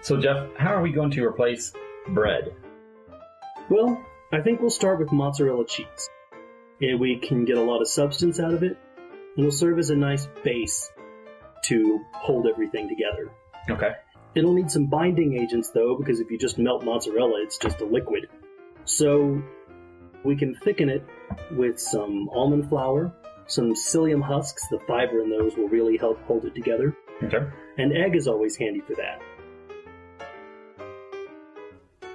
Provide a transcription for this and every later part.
So Jeff, how are we going to replace bread? Well, I think we'll start with mozzarella cheese. We can get a lot of substance out of it, and it'll serve as a nice base to hold everything together. Okay. It'll need some binding agents, though, because if you just melt mozzarella, it's just a liquid. So we can thicken it with some almond flour, some psyllium husks. The fiber in those will really help hold it together. Okay. And egg is always handy for that.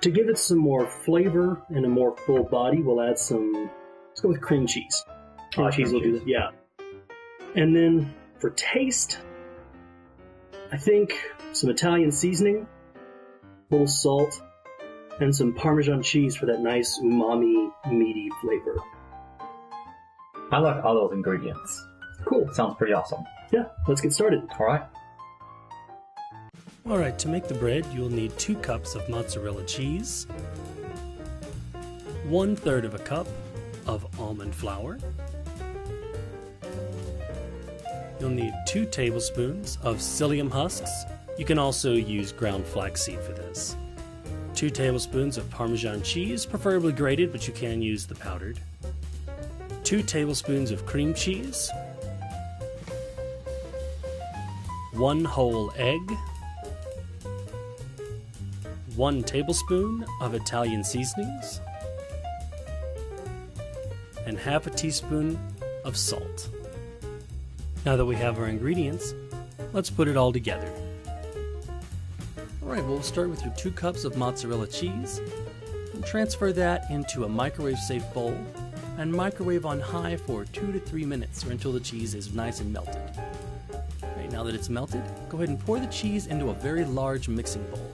To give it some more flavor and a more full body, we'll add some, let's go with cream cheese. Cream cheese will do that, yeah. And then for taste, I think some Italian seasoning, a little salt, and some Parmesan cheese for that nice umami, meaty flavor. I like all those ingredients. Cool. Sounds pretty awesome. Yeah, let's get started. All right. Alright, to make the bread, you'll need 2 cups of mozzarella cheese, 1/3 of a cup of almond flour. You'll need 2 tablespoons of psyllium husks. You can also use ground flaxseed for this. 2 tablespoons of Parmesan cheese, preferably grated, but you can use the powdered. 2 tablespoons of cream cheese. 1 whole egg. 1 tablespoon of Italian seasonings, and half a teaspoon of salt. Now that we have our ingredients, let's put it all together. Alright, we'll start with your 2 cups of mozzarella cheese, and transfer that into a microwave-safe bowl, and microwave on high for 2 to 3 minutes, or until the cheese is nice and melted. Alright, now that it's melted, go ahead and pour the cheese into a very large mixing bowl.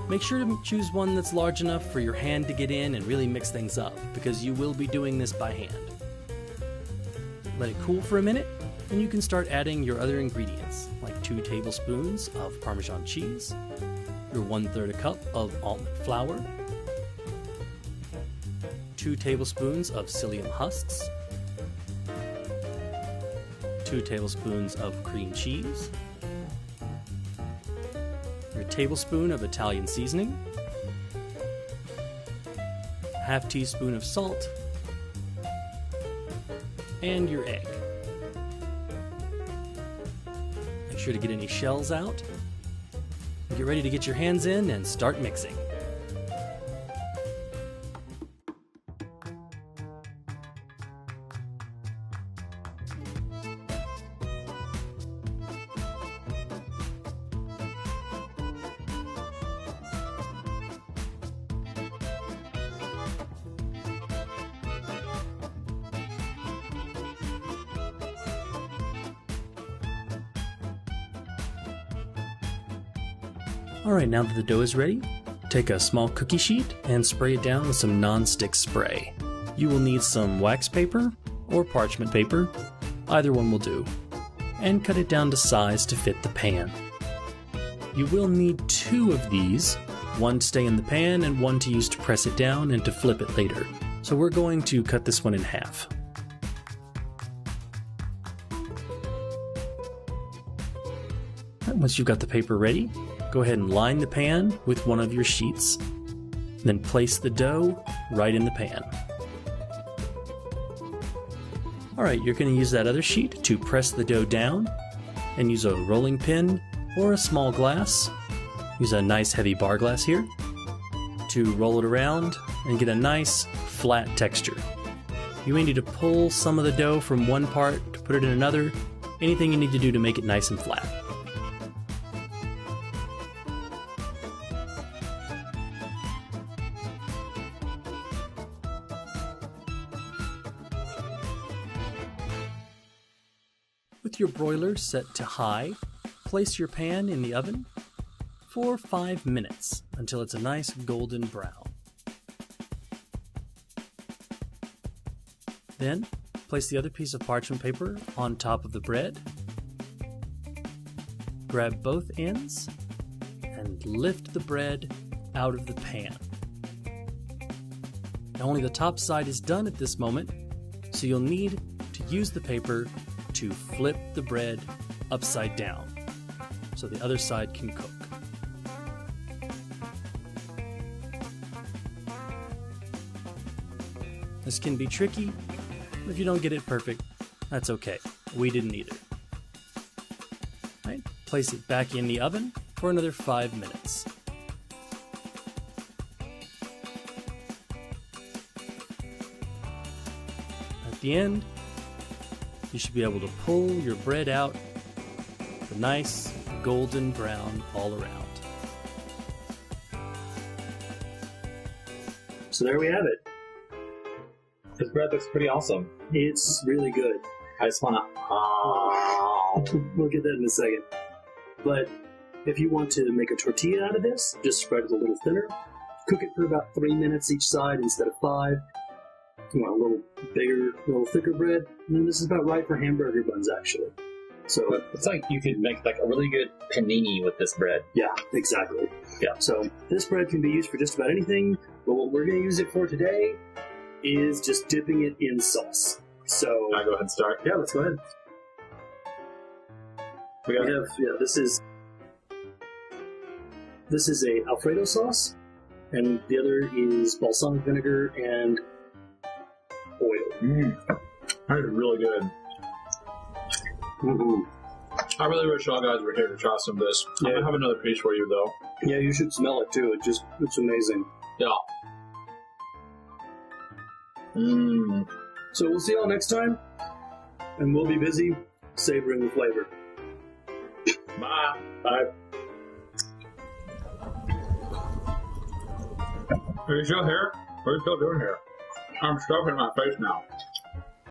Make sure to choose one that's large enough for your hand to get in and really mix things up, because you will be doing this by hand. Let it cool for a minute, and you can start adding your other ingredients, like 2 tablespoons of Parmesan cheese, your 1/3 a cup of almond flour, 2 tablespoons of psyllium husks, 2 tablespoons of cream cheese, your tablespoon of Italian seasoning, half teaspoon of salt, and your egg. Make sure to get any shells out. Get ready to get your hands in and start mixing. Alright, now that the dough is ready, take a small cookie sheet and spray it down with some non-stick spray. You will need some wax paper or parchment paper, either one will do, and cut it down to size to fit the pan. You will need 2 of these, one to stay in the pan and one to use to press it down and to flip it later. So we're going to cut this one in half. Once you've got the paper ready, go ahead and line the pan with one of your sheets. Then place the dough right in the pan. Alright, you're going to use that other sheet to press the dough down, and use a rolling pin or a small glass. Use a nice heavy bar glass here to roll it around and get a nice flat texture. You may need to pull some of the dough from one part to put it in another. Anything you need to do to make it nice and flat. With your broiler set to high, place your pan in the oven for 5 minutes until it's a nice golden brown. Then, place the other piece of parchment paper on top of the bread. Grab both ends and lift the bread out of the pan. Now only the top side is done at this moment, so you'll need to use the paper to flip the bread upside down so the other side can cook. This can be tricky, but if you don't get it perfect, that's okay. We didn't either. Right, place it back in the oven for another 5 minutes. At the end, you should be able to pull your bread out with nice golden brown all around. So there we have it. This bread looks pretty awesome. It's really good. I just want to... We'll get that in a second. But if you want to make a tortilla out of this, just spread it a little thinner. Cook it for about 3 minutes each side instead of 5. If you want a little bigger, a little thicker bread, then this is about right for hamburger buns, actually. So It's like you could make like a really good panini with this bread. yeah, exactly. Yeah. So this bread can be used for just about anything, but what we're going to use it for today is just dipping it in sauce. So Can I go ahead and start? yeah, let's go ahead. We got This is a Alfredo sauce, and the other is balsamic vinegar and oil. That is really good. Mm-hmm. I really wish y'all guys were here to try some of this. I'm Yeah. gonna have another piece for you though. Yeah, you should smell it too. It's amazing. Yeah. So we'll see y'all next time, and we'll be busy savoring the flavor. Bye. Bye. Are you still here? What are you still doing here? I'm stuffing my face now.